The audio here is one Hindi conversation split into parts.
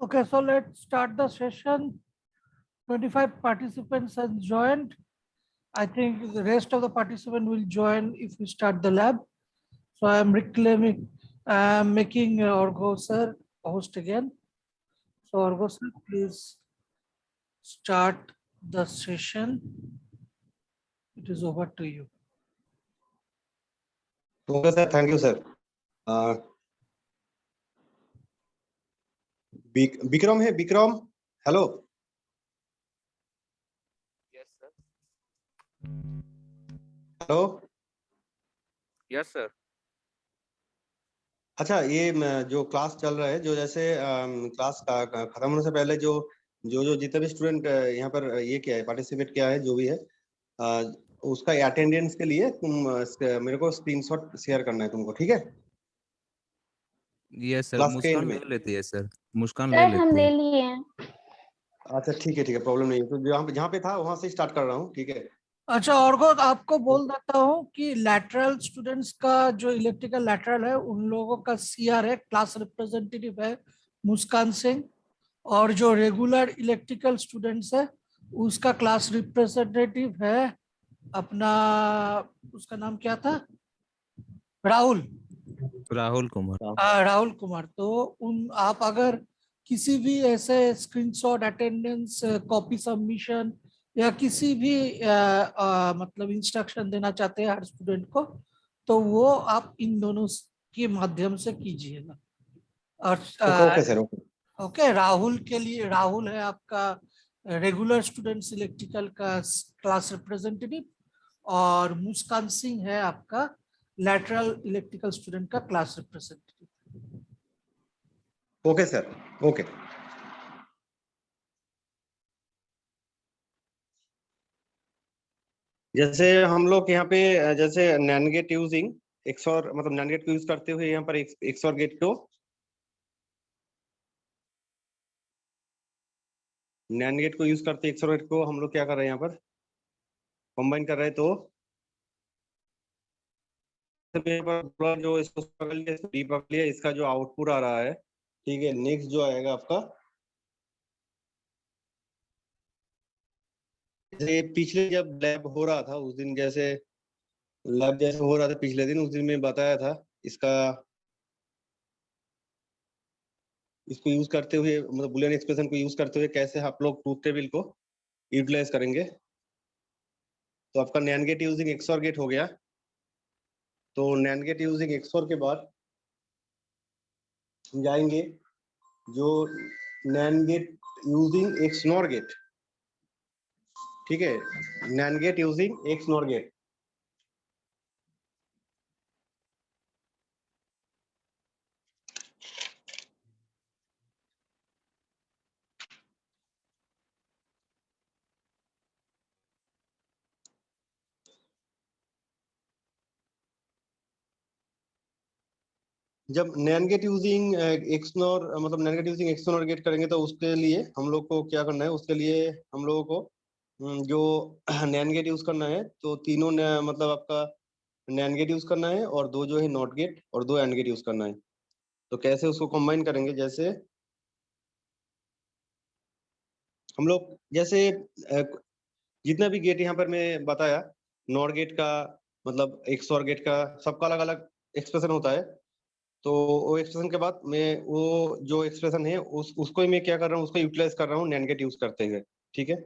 Okay, so let's start the session. 25 participants have joined. I think the rest of the participants will join if we start the lab. So I am making Orgo sir host again. So Orgo sir, please start the session. It is over to you. Okay, sir. Thank you, sir. Bikram है Bikram. Hello. Yes, sir. Hello. Yes, sir. अच्छा, ये जो क्लास चल रहा है, जो जैसे क्लास खत्म होने से पहले जो जितने भी स्टूडेंट यहाँ पर ये किया है, पार्टिसिपेट किया है, जो भी है, उसका अटेंडेंस के लिए तुम मेरे को स्क्रीनशॉट शेयर करना है तुमको, ठीक है? यस सर, क्लास के मुस्कान एंड में। ले लेती है सर, मुस्कान सर ले हम लेती ले है। लिए हैं। अच्छा, ठीक है, प्रॉब्लम नहीं है। तो जहाँ पे था वहां से स्टार्ट कर रहा हूँ, ठीक है? अच्छा ऑर्गो, आपको बोल देता हूँ कि लैटरल स्टूडेंट्स का जो इलेक्ट्रिकल लैटरल है उन लोगों का सीआर है, क्लास रिप्रेजेंटेटिव है मुस्कान सिंह, और जो रेगुलर इलेक्ट्रिकल स्टूडेंट्स है उसका क्लास रिप्रेजेंटेटिव है अपना, उसका नाम क्या था, राहुल राहुल कुमार। राहुल कुमार। तो उन आप अगर किसी भी ऐसे स्क्रीनशॉट, अटेंडेंस, कॉपी सबमिशन या किसी भी मतलब इंस्ट्रक्शन देना चाहते हैं हर स्टूडेंट को, तो वो आप इन दोनों के माध्यम से कीजिएगा। और okay sir, okay. Okay, Rahul के लिए, राहुल है आपका रेगुलर स्टूडेंट्स इलेक्ट्रिकल का क्लास रिप्रेजेंटेटिव, और मुस्कान सिंह है आपका लैटरल इलेक्ट्रिकल स्टूडेंट का class representative. Okay sir, okay. जैसे हम लोग यहाँ पे जैसे नैंड गेट यूजिंग एक्सओर, मतलब नैंड गेट को यूज करते हुए यहाँ पर एक्सओर गेट को, नैंड गेट को यूज करते एक्सओर गेट को हम लोग क्या कर रहे हैं, यहाँ पर कंबाइन कर रहे हैं। तो जो इसको पकड़ लिया, इसका जो आउटपुट आ रहा है, ठीक है। नेक्स्ट जो आएगा आपका, जैसे पिछले जब लैब हो रहा था उस दिन, जैसे लैब जैसे हो रहा था पिछले दिन, उस दिन में बताया था इसको यूज करते हुए, मतलब बुलियन एक्सप्रेशन को यूज करते हुए कैसे आप लोग ट्रूथ टेबल को यूटिलाइज करेंगे। तो आपका NAND gate using XOR gate हो गया। तो नैंड गेट यूजिंग एक्सओर के बाद हम जाएंगे जो NAND gate using XNOR gate, ठीक है। NAND gate using XNOR gate, जब नैंड गेट यूजिंग एक्सनोर, मतलब NAND gate using XNOR gate करेंगे, तो उसके लिए हम लोग को क्या करना है, उसके लिए हम लोगों को जो नैंड गेट यूज करना है, तो तीनों मतलब आपका नैंड गेट यूज करना है, और दो जो है नॉट गेट, और दो एंड गेट यूज करना है। तो कैसे उसको कंबाइन करेंगे, जैसे हम लोग जैसे जितना भी गेट यहाँ पर मैं बताया, नॉट गेट का मतलब एक्सओर गेट का, सबका अलग अलग एक्सप्रेशन होता है। तो वो एक्सप्रेशन के बाद मैं वो जो एक्सप्रेशन है उसको ही मैं क्या कर रहा हूँ, उसको यूटिलाइज कर रहा हूँ नैंड गेट यूज करते हुए, ठीक है।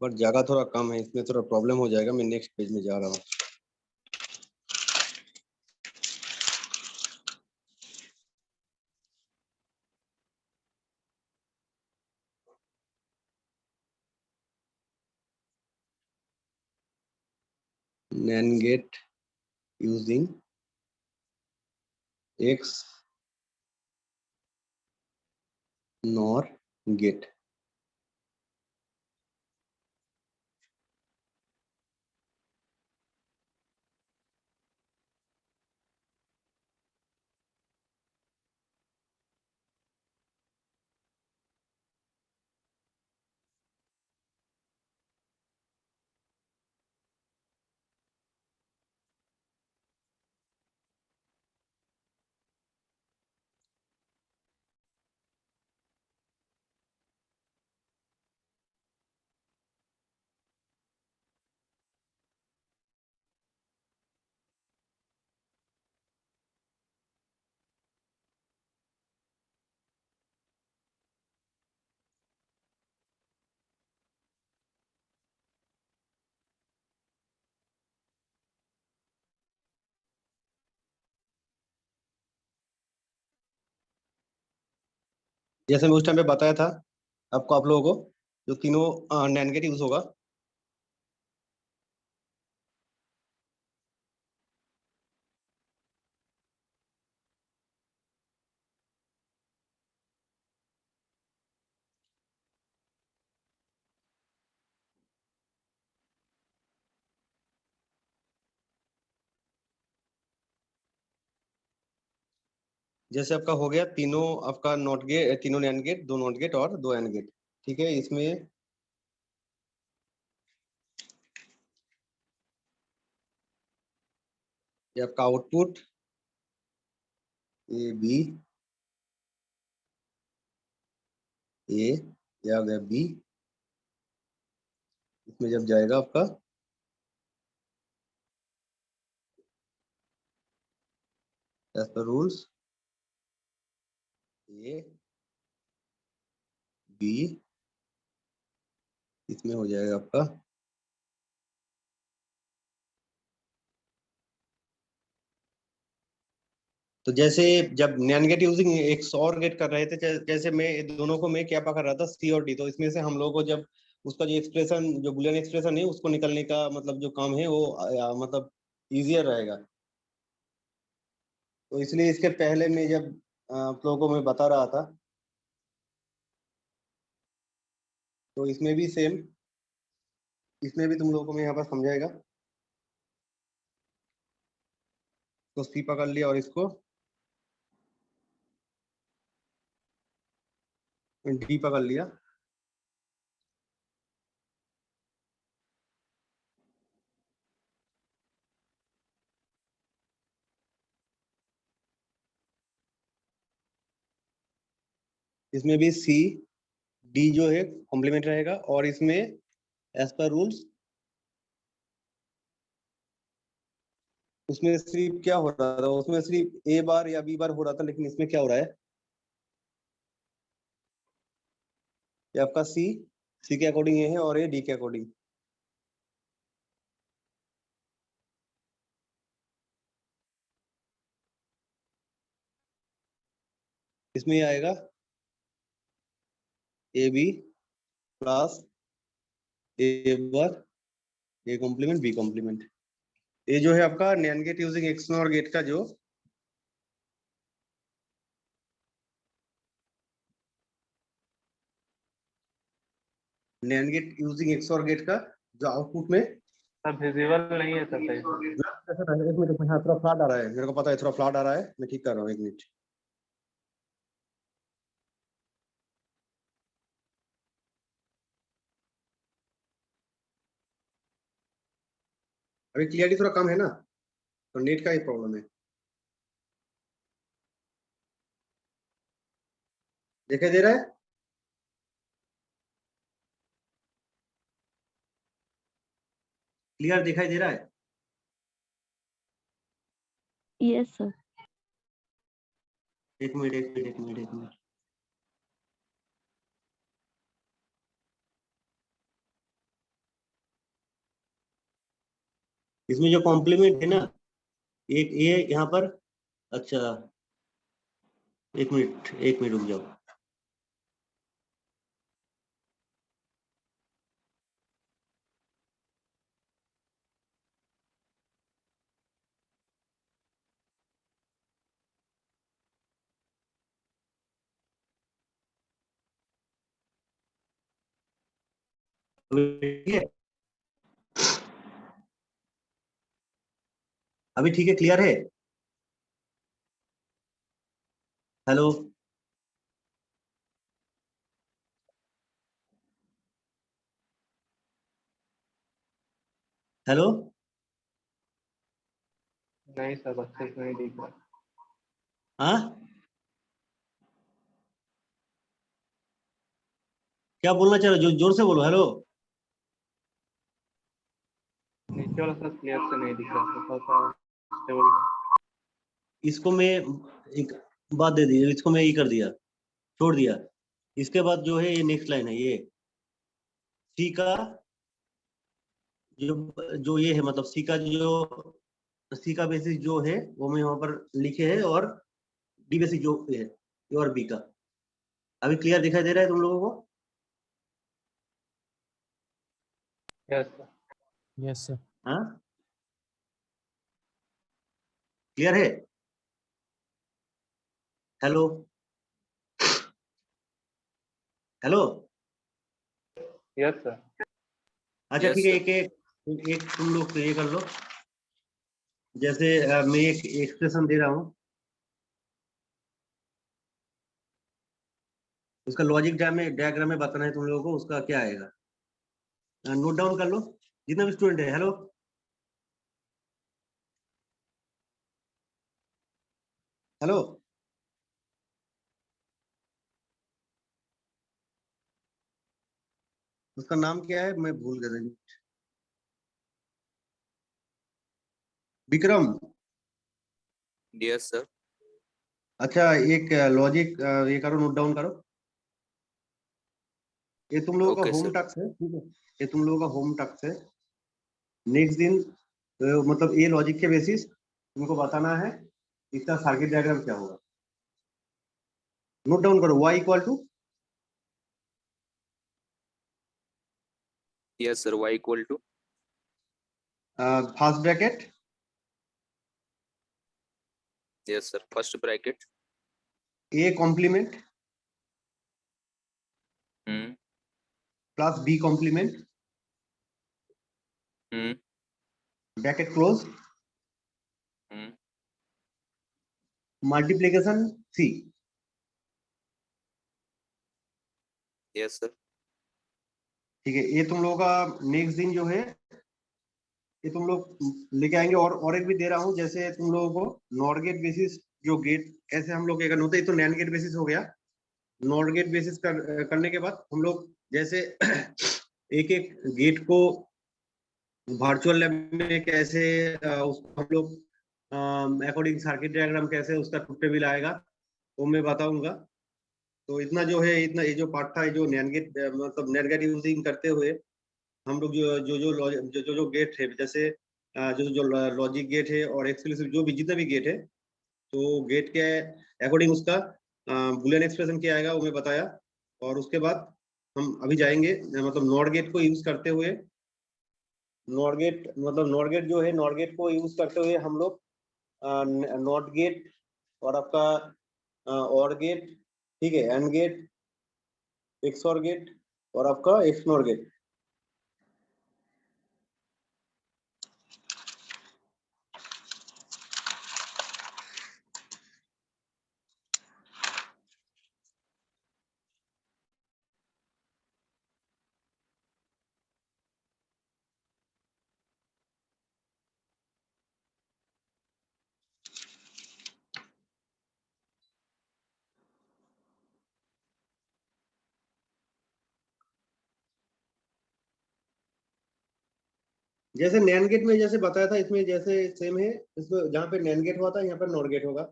बट जगह थोड़ा कम है, इसमें थोड़ा प्रॉब्लम हो जाएगा। मैं नेक्स्ट पेज में जा रहा हूँ। NAND gate using XNOR gate. जैसे मैं उस टाइम पे बताया था आपको, आप लोगों को जो तीनों नैन गेट यूज होगा। जैसे आपका हो गया तीनों, आपका नॉट गेट, तीनों नैन गेट, दो नॉट गेट और दो एंड गेट। ठीक है, इसमें ये आपका आउटपुट ए बी, ए, ये आ गया बी। इसमें जब जाएगा आपका as per rules A B, इसमें हो जाएगा आपका तो जैसे जब नैन गेट यूजिंग एक और गेट कर रहे थे, जैसे मैं दोनों को मैं क्या पकड़ रहा था, सी और डी। तो इसमें से हम लोग को जब उसका जो एक्सप्रेशन, जो बुलियन एक्सप्रेशन है, उसको निकलने का मतलब जो काम है वो मतलब इजियर रहेगा। तो इसलिए इसके पहले मैं जब आप लोगों को मैं बता रहा था, तो इसमें भी सेम, इसमें भी तुम लोगों को मैं यहाँ पर समझाएगा। तो सी पकड़ लिया और इसको डी पकड़ लिया। इसमें भी सी डी जो है कॉम्प्लीमेंट रहेगा, और इसमें एज पर रूल्स उसमें सिर्फ क्या हो रहा था, उसमें सिर्फ ए बार या बी बार हो रहा था, लेकिन इसमें क्या हो रहा है, ये आपका सी के अकॉर्डिंग ये है और ये डी के अकॉर्डिंग। इसमें ये आएगा A B plus A bar A complement B complement. ये जो है आपका NAND gate using XNOR gate का जो NAND gate using XOR gate का जो आउटपुट में सब विजिबल नहीं है सर सही। एक मिनट, हाँ थोड़ा फ्लड आ रहा है, मेरे को पता है थोड़ा फ्लड आ रहा है, मैं ठीक कर रहा हूँ, एक मिनट। अभी क्लियरिटी थोड़ा कम है ना, तो नेट का ही प्रॉब्लम है। दिखाई दे रहा है? क्लियर दिखाई दे रहा है? Yes sir. एक मिनट एक मिनट एक मिनट एक मिनट। इसमें जो कॉम्प्लीमेंट है ना, एक ये यहाँ पर, अच्छा एक मिनट रुक जाओ। ठीक है, अभी ठीक है, क्लियर है? हेलो, हेलो, नहीं सर, अच्छे से नहीं दिख रहा। हाँ, क्या बोलना चाह रहे हो? जोर से बोलो। हेलो, नीचे वाला सर क्लियर से नहीं दिख रहा, तो थोड़ा सा stable। इसको मैं एक बात दे दी, इसको मैं ये कर दिया, छोड़ दिया। इसके बाद जो है ये नेक्स्ट लाइन है, ये सी का जो जो ये है, मतलब सी का बेसिस जो है वो मैं यहाँ पर लिखे है, और डी बेसिस जो है ये, और बी का। अभी क्लियर दिखाई दे रहा है तुम लोगों को? Yes sir. Yes sir. हाँ, क्लियर है? Hello, hello, yes sir. अच्छा Yes, ठीक है, sir. एक तुम लोग ये कर लो, जैसे मैं एक एक्सप्रेशन दे रहा हूँ, उसका लॉजिक डायग्राम में बताना है तुम लोगों को, उसका क्या आएगा, नोट डाउन कर लो जितना भी स्टूडेंट है। हेलो, हेलो, उसका नाम क्या है, मैं भूल गया था। विक्रम। Yes, sir. अच्छा, एक लॉजिक ये करो, नोट डाउन करो। ये तुम लोगों का Okay, होम sir. टास्क है, ठीक है? ये तुम लोगों का होम टास्क है। नेक्स्ट दिन मतलब ये लॉजिक के बेसिस तुमको बताना है इसका सर्किट डायग्राम क्या होगा। नोट डाउन करो, y equal to Yes, sir. Y equal to. First bracket Yes, sir. First bracket. a complement Hmm. Plus b complement Hmm. Bracket close Hmm. Multiplication c। Yes, sir. ठीक है, ये तुम लोगों का नेक्स्ट दिन जो है ये तुम लोग लेके आएंगे। और एक भी दे रहा हूँ, जैसे तुम लोगों को नॉट गेट बेसिस जो गेट कैसे हम लोग करना होता है, ये तो नैन गेट बेसिस हो गया। नॉट गेट बेसिस करने के बाद हम लोग जैसे एक एक गेट को वर्चुअल लैब में कैसे उसको हम लोग अकॉर्डिंग सर्किट डायग्राम कैसे उसका ट्रुथ टेबल आएगा वो मैं बताऊंगा। तो इतना जो है, इतना ये जो पार्ट था, ये जो नैन गेट मतलब नैन गेट यूजिंग करते हुए हम लोग जो गेट है, जैसे जो लॉजिक गेट है और एक्सक्लूसिव जो भी जितना भी गेट है, तो गेट के अकॉर्डिंग उसका बुलियन एक्सप्रेशन क्या आएगा वो मैं बताया। और उसके बाद हम अभी जाएंगे मतलब नॉट गेट को यूज करते हुए, नॉट गेट मतलब नॉट गेट जो है, नॉट गेट को यूज करते हुए हम लोग नॉट गेट और आपका और गेट, ठीक है, एंड गेट, एक्सऑर गेट और आपका एक्सनोर गेट। जैसे नैन गेट में जैसे बताया था, इसमें जैसे सेम है, इसमें जहाँ पे नैन गेट हुआ था यहाँ पर नॉर गेट होगा।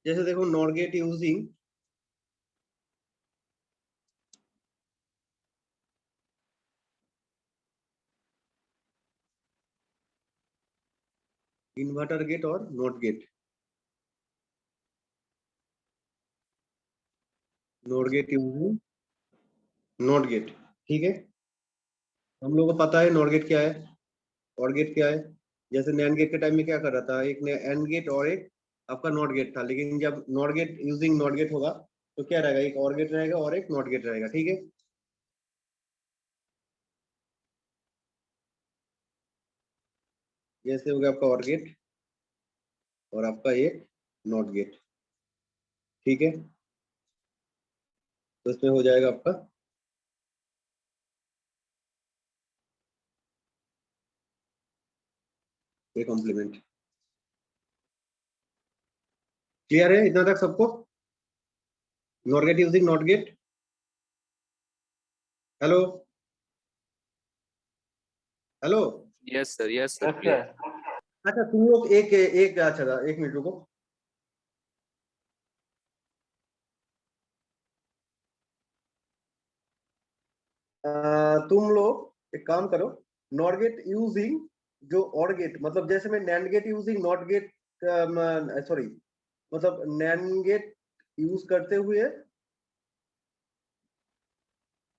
जैसे देखो, nor gate using inverter gate और not gate, not gate using not gate, ठीक है। हम लोगों को पता है नॉट गेट क्या है और गेट क्या है। जैसे नैन गेट के टाइम में क्या कर रहा था, एक एंड गेट और एक आपका नॉट गेट था, लेकिन जब not gate using not gate होगा तो क्या रहेगा, एक और गेट रहेगा और एक नॉट गेट रहेगा, ठीक है। ऐसे हो गया आपका और गेट और आपका एक नॉट गेट। ठीक है, तो इसमें हो जाएगा आपका ये कॉम्प्लीमेंट। क्लियर है इतना तक सबको? Not gate using not gate. Hello hello. Yes, sir. Yes, sir. Yes, Clear. sir. अच्छा तुम लोग एक एक अच्छा एक मिनट रुको। तुम लोग एक काम करो, नॉट गेट यूजिंग जो और गेट, मतलब जैसे मैं NAND gate using not gate, sorry मतलब नैंड गेट यूज करते हुए,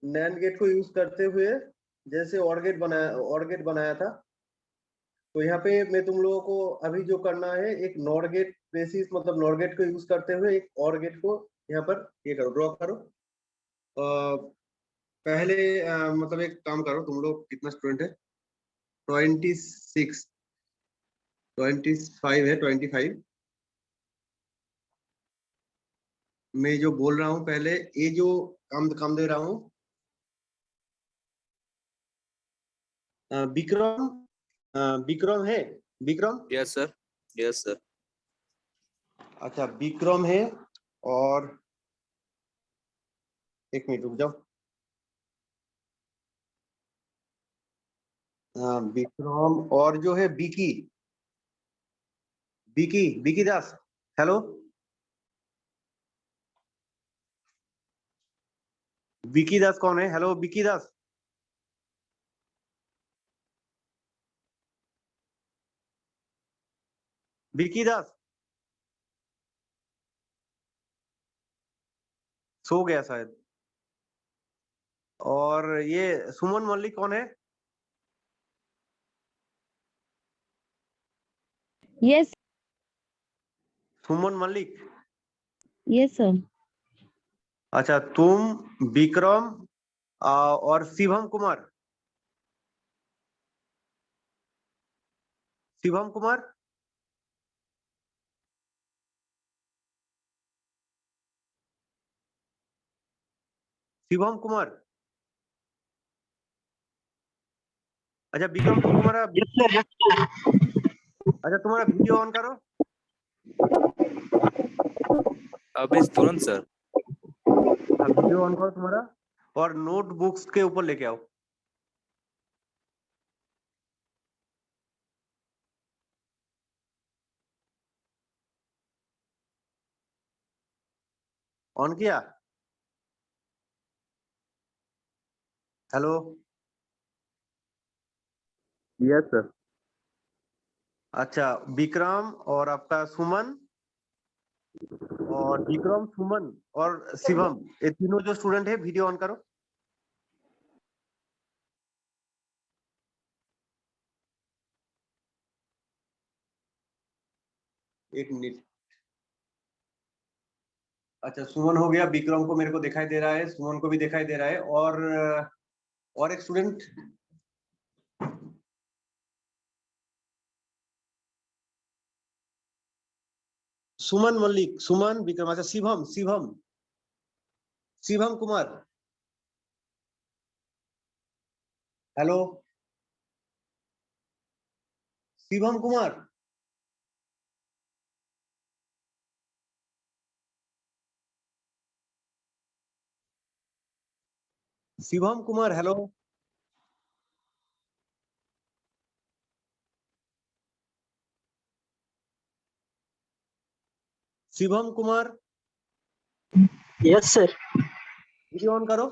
नैंड गेट को यूज करते हुए जैसे और गेट बनाया था, तो यहाँ पे मैं तुम लोगों को अभी जो करना है एक नॉट गेट बेसिस, मतलब नॉट गेट को यूज करते हुए एक और गेट को यहाँ पर ये करो, ड्रॉ करो। पहले मतलब एक काम करो, तुम लोग कितना स्टूडेंट है? 26 25 है, 25। मैं जो बोल रहा हूँ पहले, ये जो काम काम दे रहा हूँ, विक्रम, विक्रम है, Vikram. Yes, sir. Yes, sir. अच्छा विक्रम है, और एक मिनट रुक जाओ। विक्रम और जो है विकी, विकी विकी दास। हेलो विकी दास कौन है? हेलो विकी दास। विकी दास सो गया शायद। और ये सुमन मल्लिक कौन है? Yes, सुमन मल्लिक। yes, sir. अच्छा तुम, विक्रम और शिवम कुमार, शिवम कुमार। शिवम कुमार। अच्छा विक्रम तुम्हारा, अच्छा तुम्हारा वीडियो ऑन करो। अभी तुरंत, sir. हाँ वीडियो ऑन करो तुम्हारा, और नोटबुक्स के ऊपर लेके आओ। ऑन किया? Hello Yes, sir. अच्छा विक्रम और आपका सुमन, और विक्रम सुमन और शिवम, ये तीनों जो स्टूडेंट है वीडियो ऑन करो। एक मिनट। अच्छा सुमन हो गया, विक्रम को मेरे को दिखाई दे रहा है, सुमन को भी दिखाई दे रहा है, और एक स्टूडेंट सुमन मल्लिक, सुमन विक्रम। अच्छा Shivam, Shivam Shivam Kumar. Hello Shivam Kumar. Shivam Kumar hello. Shivam Kumar yes sir. Video on करो।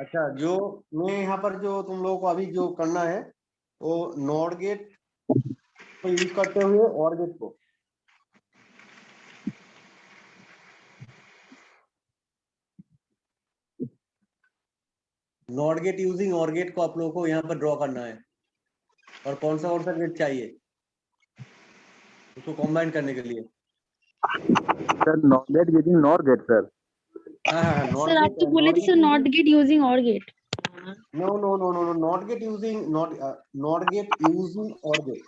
अच्छा जो मैं यहाँ पर जो तुम लोगों को अभी जो करना है, वो नॉट गेट को यूज करते हुए और गेट को, not gate using OR gate को आप लोगों को यहाँ पर ड्रॉ करना है, और कौन सा गेट चाहिए उसको कॉम्बाइन करने के लिए। Sir NOT gate using NOR gate sir. हाँ नॉट सर आप गेट तो बोले थे sir NOT gate using OR gate. No NOT gate using not gate using OR gate.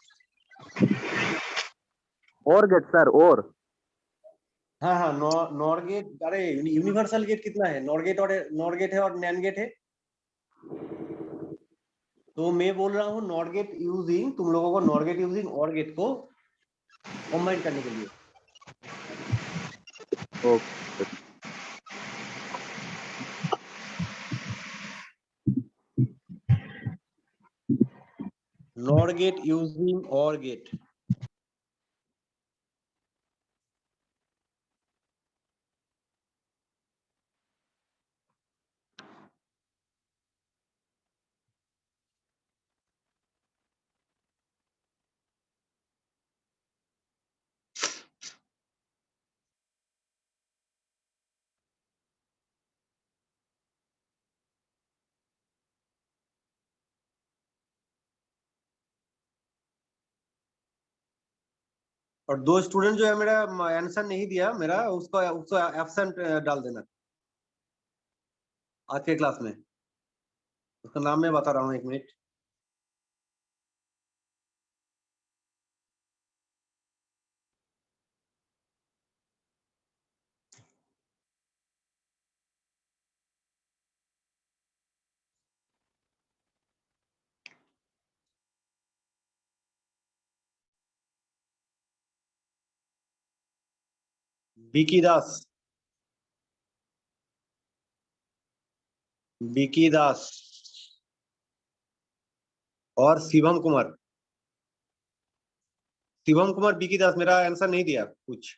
OR gate sir OR. हाँ नॉट गेट, अरे यूनिवर्सल गेट कितना है, नॉट गेट है और नैन गेट है। तो मैं बोल रहा हूँ नॉट गेट यूजिंग, तुम लोगों को not gate using OR gate को कॉम्बाइन करने के लिए। Okay. Not gate using OR gate. और दो स्टूडेंट जो है मेरा आंसर नहीं दिया मेरा, उसको उसको एब्सेंट डाल देना आज के क्लास में। उसका नाम मैं बता रहा हूँ, एक मिनट। विकी दास, विकी दास और शिवम कुमार। शिवम कुमार, विकी दास, मेरा आंसर नहीं दिया कुछ।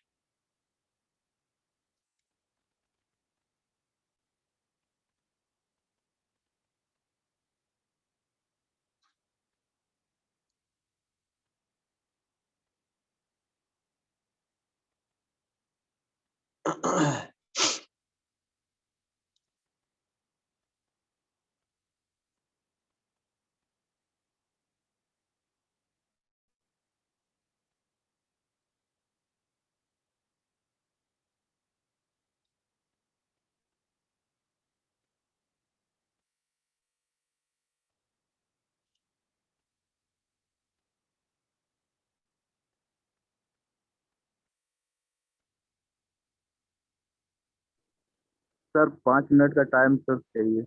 सर 5 मिनट का टाइम सर चाहिए।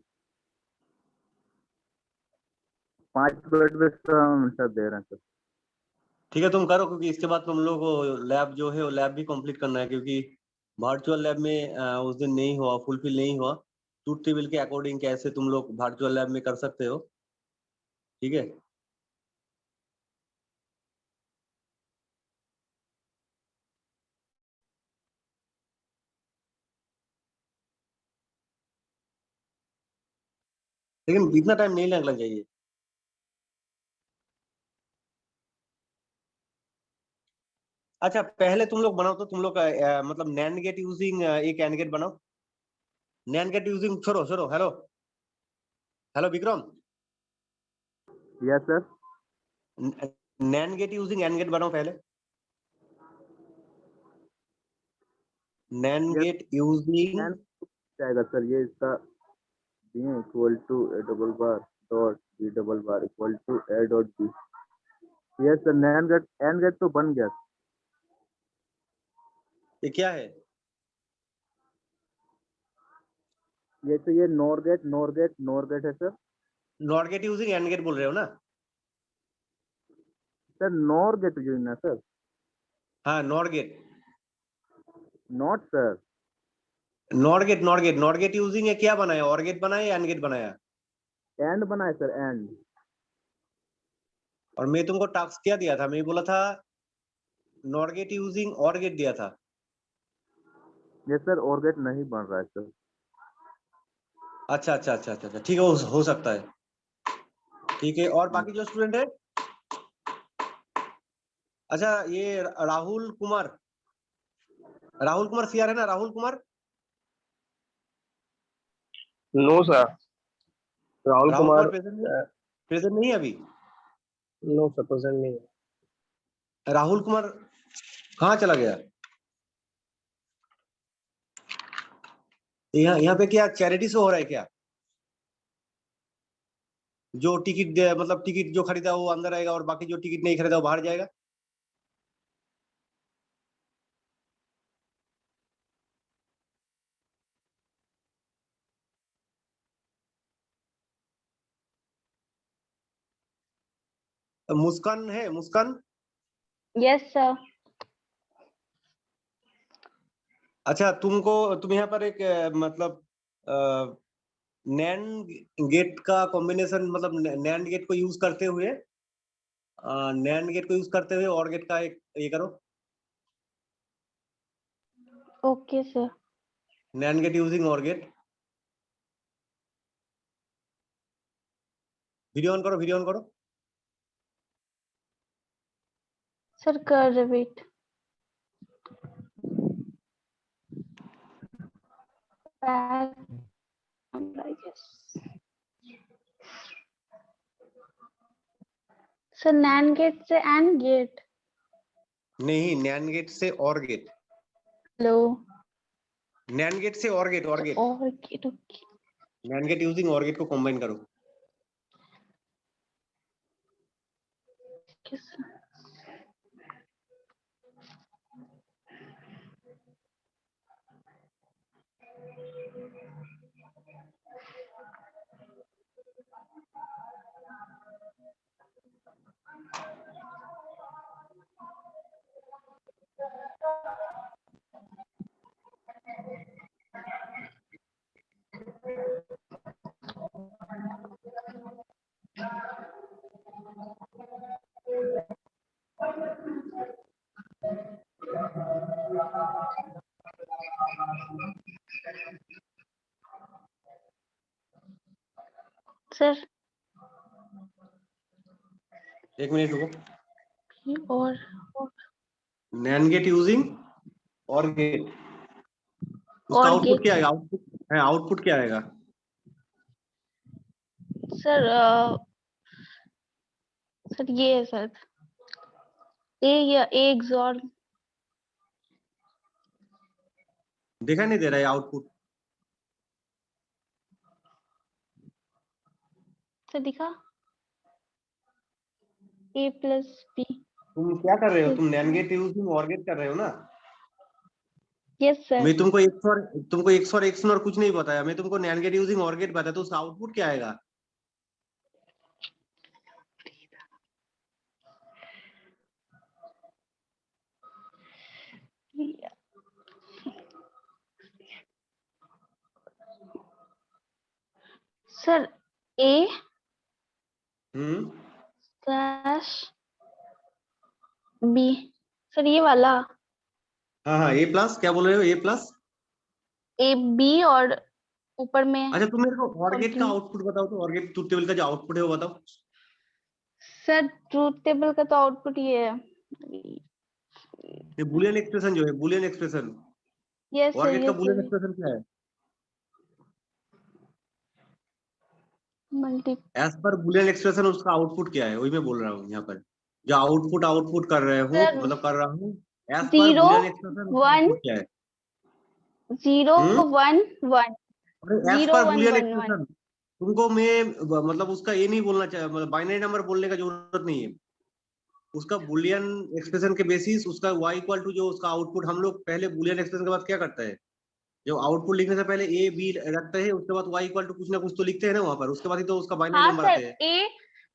5 मिनट में सर हम आंसर दे रहे हैं सर। ठीक है, तुम करो, क्योंकि इसके बाद तुम लोग को लैब जो है वो लैब भी कंप्लीट करना है, क्योंकि वर्चुअल लैब में उस दिन नहीं हुआ, फुलफिल नहीं हुआ। ट्रूथ टेबल के अकॉर्डिंग कैसे तुम लोग वर्चुअल लैब में कर सकते हो, ठीक है। लेकिन इतना टाइम नहीं लगना चाहिए। अच्छा, पहले तुम लोग बनाओ, तो तुम लोग मतलब नैंड गेट यूजिंग एक एंड गेट बनाओ। नैंड गेट यूजिंग छोड़ो छोड़ो, hello hello Vikram, yes sir. NAND gate using AND gate बनाओ पहले। नैंड यस गेट यूजिंग, जाएगा सर, ये इसका B equal to A double bar dot B double bar equal to A dot B. Yes sir, AND gate तो बन गया। ये क्या है? ये तो ये नॉर गेट है sir. NOT gate using AND gate बोल रहे हो ना? सर नॉर गेट जो है ना सर, हाँ NOT gate, not sir. NOT gate using है, क्या बनाया, और गेट बनाया या एंड गेट बनाया? एंड बनाए सर, एंड। और मैं तुमको टास्क क्या दिया था, मैं बोला था not gate using OR gate दिया था। ये सर और गेट नहीं बन रहा है सर। अच्छा अच्छा अच्छा अच्छा अच्छा, ठीक है, हो सकता है, ठीक है। और बाकी जो स्टूडेंट है, अच्छा ये राहुल कुमार सीआर है ना, Rahul Kumar? No sir. Rahul Rahul Kumar present नहीं है अभी। नो सर प्रेजेंट नहीं है। राहुल कुमार कहाँ चला गया? यहाँ पे क्या चैरिटी शो हो रहा है क्या? जो टिकट मतलब टिकट जो खरीदा वो अंदर आएगा और बाकी जो टिकट नहीं खरीदा वो बाहर जाएगा। मुस्कान है, मुस्कान। Yes, sir. अच्छा, तुम यहाँ पर एक मतलब नैंड गेट का कॉम्बिनेशन, मतलब नैंड गेट को यूज करते हुए और गेट का एक ये करो। Okay, sir. NAND gate using OR gate. Video on करो, वीडियो ऑन करो। Sir, कर wait. I guess. Sir, NAND gate से AND gate. नहीं, नैंड गेट से और गेट। Hello. नैंड गेट से और gate, OR gate. OR gate. Okay. NAND gate using OR gate को कंबाइन करो। Okay, sir. Sir, एक मिनट रुको। और NAND gate using OR gate, उसका और आउटपुट gate. क्या आएगा? आउटपुट क्या आएगा? Sir, सर ये है सर A या A XOR. देखा नहीं दे रहा है आउटपुट? सर दिखा A plus B. तुम क्या कर रहे हो? तुम NAND gate using OR gate कर रहे हो ना? Yes, sir. मैं तुमको एक्सओर कुछ नहीं बताया, मैं तुमको NAND gate using OR gate बताया, तो उसका आउटपुट क्या आएगा? Sir A slash B. Sir ये वाला हाँ, ए प्लस क्या बोल रहे हो? ए प्लस A B और ऊपर में. अच्छा, तुम मेरे को और गेट का Complement. आउटपुट बताओ, तो और गेट ट्रुथ टेबल का जो आउटपुट है वो बताओ। सर ट्रूथ टेबल का तो आउटपुट ये है. ये बुलियन एक्सप्रेशन जो है, Boolean expression, yes OR sir, gate का यस बुलियन सर. एक्सप्रेशन क्या है? मल्टी. एज पर बुलियन एक्सप्रेशन उसका आउटपुट क्या है, वही मैं बोल रहा हूँ यहाँ पर। जो आउटपुट कर रहे हूँ, सर मतलब कर रहा हूँ, एज पर 0 बुलियन एक्सप्रेशन उसका 1 आउटपुट क्या है? 0 1 1. एज 0 पर 1 बुलियन 1 1. एक्सप्रेशन तुमको मैं मतलब उसका ये नहीं बोलना चाहिए, मतलब बाइनरी नंबर बोलने का जरूरत नहीं है। उसका बुलियन एक्सप्रेशन के बेसिस उसका y इक्वल टू जो उसका आउटपुट, हम लोग पहले बुलियन एक्सप्रेशन के बाद क्या करते हैं, जो आउटपुट लिखने से पहले ए बी रखते हैं, उसके बाद y इक्वल टू कुछ ना कुछ तो लिखते हैं ना वहां पर, उसके बाद ही तो उसका बाइनरी हाँ नंबर सर आते हैं।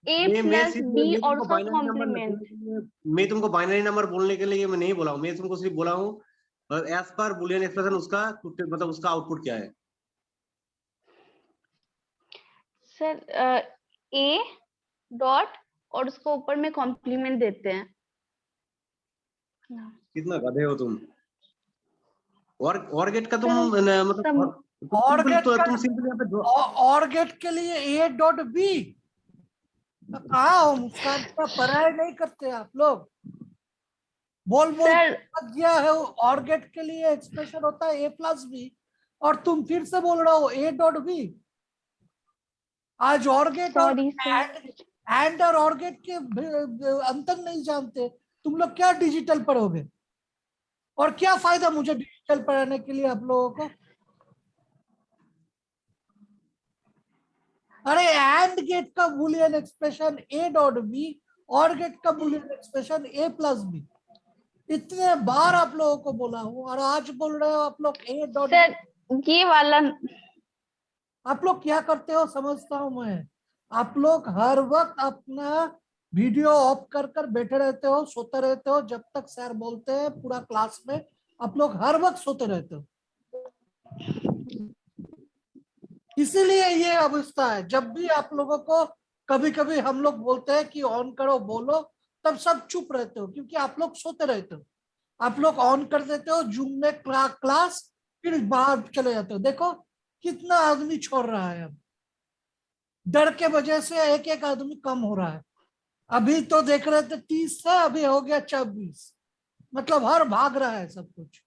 A मैं प्लस सिर्फ B मैं और तुमको उसका बाइनरी नंबर कॉम्प्लीमेंट. मैं तुमको बाइनरी नंबर बोलने के लिए मैं नहीं बोला हूँ, मैं तुमको सिर्फ बोला हूँ एज पर बुलियन एक्सप्रेशन उसका मतलब उसका आउटपुट क्या है। सर A डॉट और उसको ऊपर में कॉम्प्लीमेंट देते हैं. कितना गधे हो तुम। और गेट का तुम सर मतलब और गेट तुम सिंपल यहाँ पे और गेट के लिए A डॉट B. कहाँ हो मुस्कान? का पढ़ाई नहीं करते आप लोग? बोल सर दिया है और गेट के लिए एक्सप्रेशन होता है A प्लस B, और तुम फिर से बोल रहे हो A डॉट B. आज और गेट और सॉरी सर। एंड और और गेट के अंतर नहीं जानते, तुम लोग क्या डिजिटल पढ़ोगे? और क्या फायदा मुझे डिजिटल पढ़ाने के लिए आप लोगों को? अरे एंड गेट का Boolean expression A dot B, OR gate का Boolean expression A plus B, इतने बार आप लोगों को बोला हूं, और आज बोल रहे हो आप लोग ए डॉट। सर ये वाला आप लोग क्या करते हो समझता हूं मैं, आप लोग हर वक्त अपना वीडियो ऑफ कर कर बैठे रहते हो, सोते रहते हो, जब तक सर बोलते हैं पूरा क्लास में आप लोग हर वक्त सोते रहते हो। इसीलिए ये अवस्था है। जब भी आप लोगों को कभी कभी हम लोग बोलते हैं कि ऑन करो बोलो, तब सब चुप रहते हो, क्योंकि आप लोग सोते रहते हो। आप लोग ऑन कर देते हो जूम में क्लास, फिर बाहर चले जाते हो। देखो कितना आदमी छोड़ रहा है, अब डर के वजह से एक एक आदमी कम हो रहा है। अभी तो देख रहे थे 30 था, अभी हो गया 26। मतलब हर भाग रहा है सब कुछ।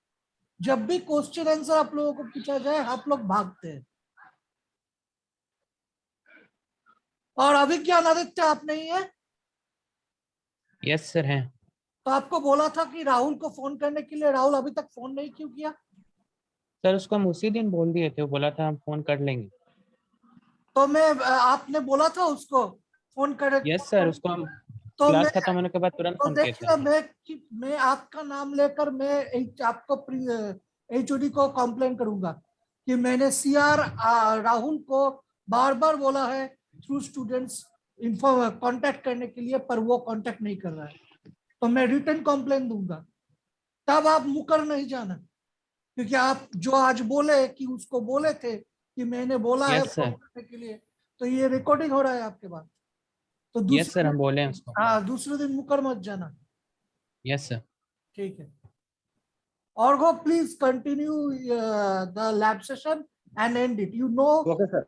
जब भी क्वेश्चन आंसर आप लोगों को पूछा जाए आप लोग भागते हैं। और अभिज्ञान आदित्य आप नहीं है? यस सर हैं। तो आपको बोला था कि राहुल को फोन करने के लिए, राहुल अभी तक फोन नहीं क्यों किया? सर उसको हम उसी दिन बोल दिए थे, वो बोला था हम फोन कर लेंगे। तो मैं आपने बोला था उसको फोन करे? यस सर, उसको हम तो मैं क्लास खत्म होने के बाद तुरंत तो फोन किए थे। देखिए, मैं आपका नाम लेकर मैं आपको एचओडी को कंप्लेन करूंगा कि मैंने सीआर राहुल को बार बार बोला है थ्रू स्टूडेंट्स इन्फॉर्म कांटेक्ट करने के लिए, पर वो कांटेक्ट नहीं कर रहा है। तो मैं रिटर्न कंप्लेन दूंगा, तब आप मुकर नहीं जाना। क्योंकि आप जो आज बोले कि उसको बोले थे कि मैंने बोला है यस फोन सर। करने के लिए, तो ये रिकॉर्डिंग हो रहा है आपके पास। तो यस सर, दूसरे हम बोले हैं उसको। हाँ, दूसरे दिन मुकर मत जाना। Yes sir. ठीक है। Orgo, please continue the lab session and end it. You know, okay sir.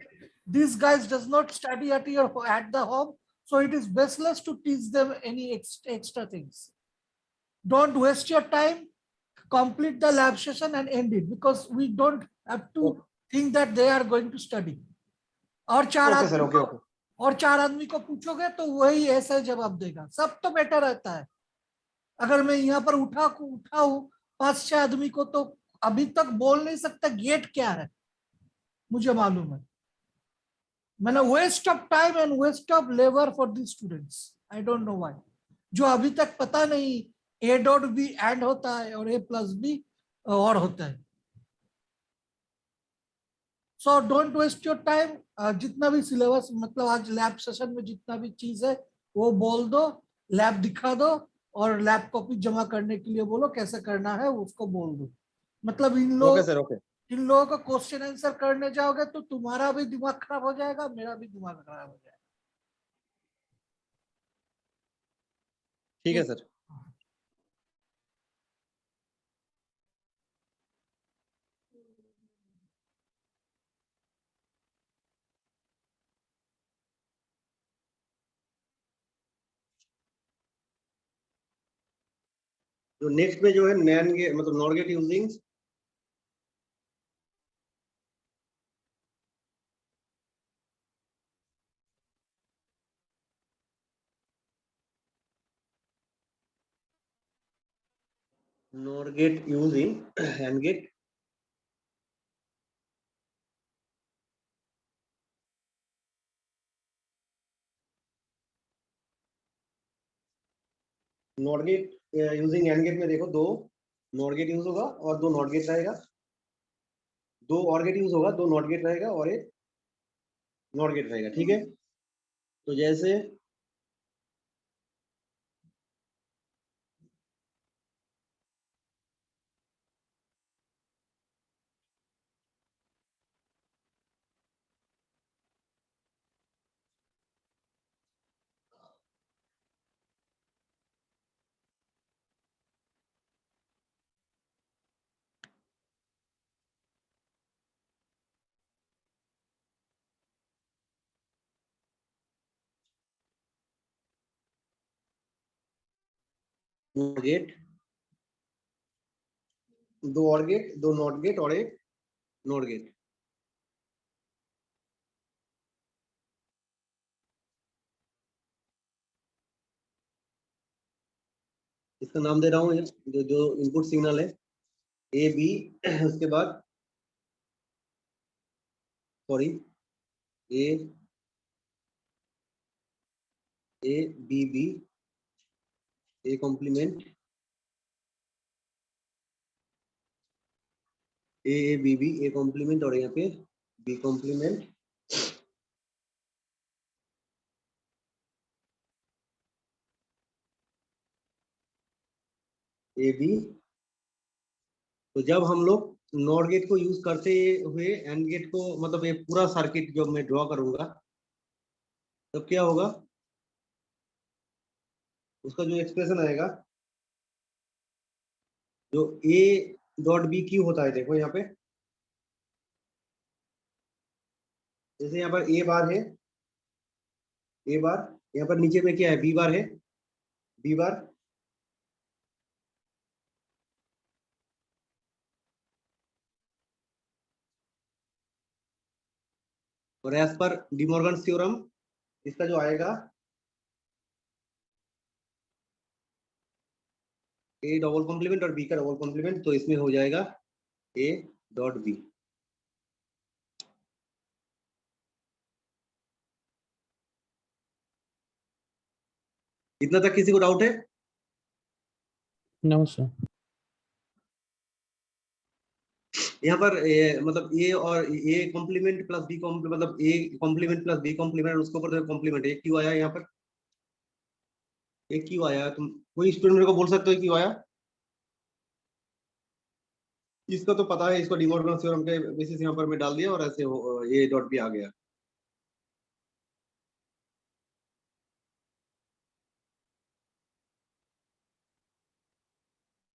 these guys does not study at the home, so it is baseless to teach them any extra things. Don't waste your time. Complete the lab session and end it, because we don't have to think that they are going to study. और चार ओके सर। आदमी ओके को ओके। और चार आदमी को पूछोगे तो वही ऐसा जवाब देगा। सब तो बेटर रहता है। अगर मैं यहाँ पर उठा हूँ 5-6 आदमी को, तो अभी तक बोल नहीं सकता गेट क्या है, मुझे मालूम है। मैंने waste of time and waste of labour for the students, I don't know why. जो अभी तक पता नहीं ए डॉट बी एंड होता है और ए प्लस बी और होता है। So don't waste your time. जितना भी सिलेबस, मतलब आज लैब सेशन में जितना भी चीज है वो बोल दो, लैब दिखा दो, और लैब कॉपी जमा करने के लिए बोलो, कैसे करना है उसको बोल दो। मतलब ओके सर। ओके। इन लोगों का क्वेश्चन आंसर करने जाओगे तो तुम्हारा भी दिमाग खराब हो जाएगा, मेरा भी दिमाग खराब हो जाएगा। ठीक है सर। जो नेक्स्ट में जो है नैन गेट मतलब NOT gate using not gate using AND gate not gate using AND gate में देखो दो नॉट गेट यूज होगा और दो नॉट गेट रहेगा। दो और गेट यूज होगा, दो नॉट गेट रहेगा और एक नॉट गेट रहेगा। ठीक है। तो जैसे नॉट गेट, दो और गेट, दो नॉट गेट और एक नॉट गेट। इसका नाम दे रहा हूँ जो इनपुट सिग्नल है ए बी, उसके बाद sorry A B B, A complement, A B B, A complement, और यहाँ पे बी कॉम्प्लीमेंट, ए बी। तो जब हम लोग नॉर गेट को यूज करते हुए एंड गेट को, मतलब ये पूरा सर्किट जब मैं ड्रॉ करूंगा तब क्या होगा, उसका जो एक्सप्रेशन आएगा, जो ए डॉट बी क्यू होता है, देखो यहाँ पे, जैसे यहाँ पर ए बार है, ए बार, यहाँ पर नीचे में क्या है, बी बार है, बी बार, और एज पर डिमॉर्गन थ्योरम इसका जो आएगा ए डबल कॉम्प्लीमेंट और बी का डबल कॉम्प्लीमेंट, तो इसमें हो जाएगा ए डॉट बी। इतना तक किसी को डाउट है? No sir. यहाँ पर मतलब ए और A complement plus B complement, मतलब A complement plus B complement, उसके ऊपर कॉम्प्लीमेंट, ए क्यों आया यहाँ पर, ए क्यों आया? तुम कोई स्टूडेंट मेरे को बोल सकते हो क्यों आया? इसका तो पता है, इसको डिमॉर्गन थ्योरम के बेसिस यहाँ पर मैं डाल दिया और ऐसे ए डॉट बी आ गया।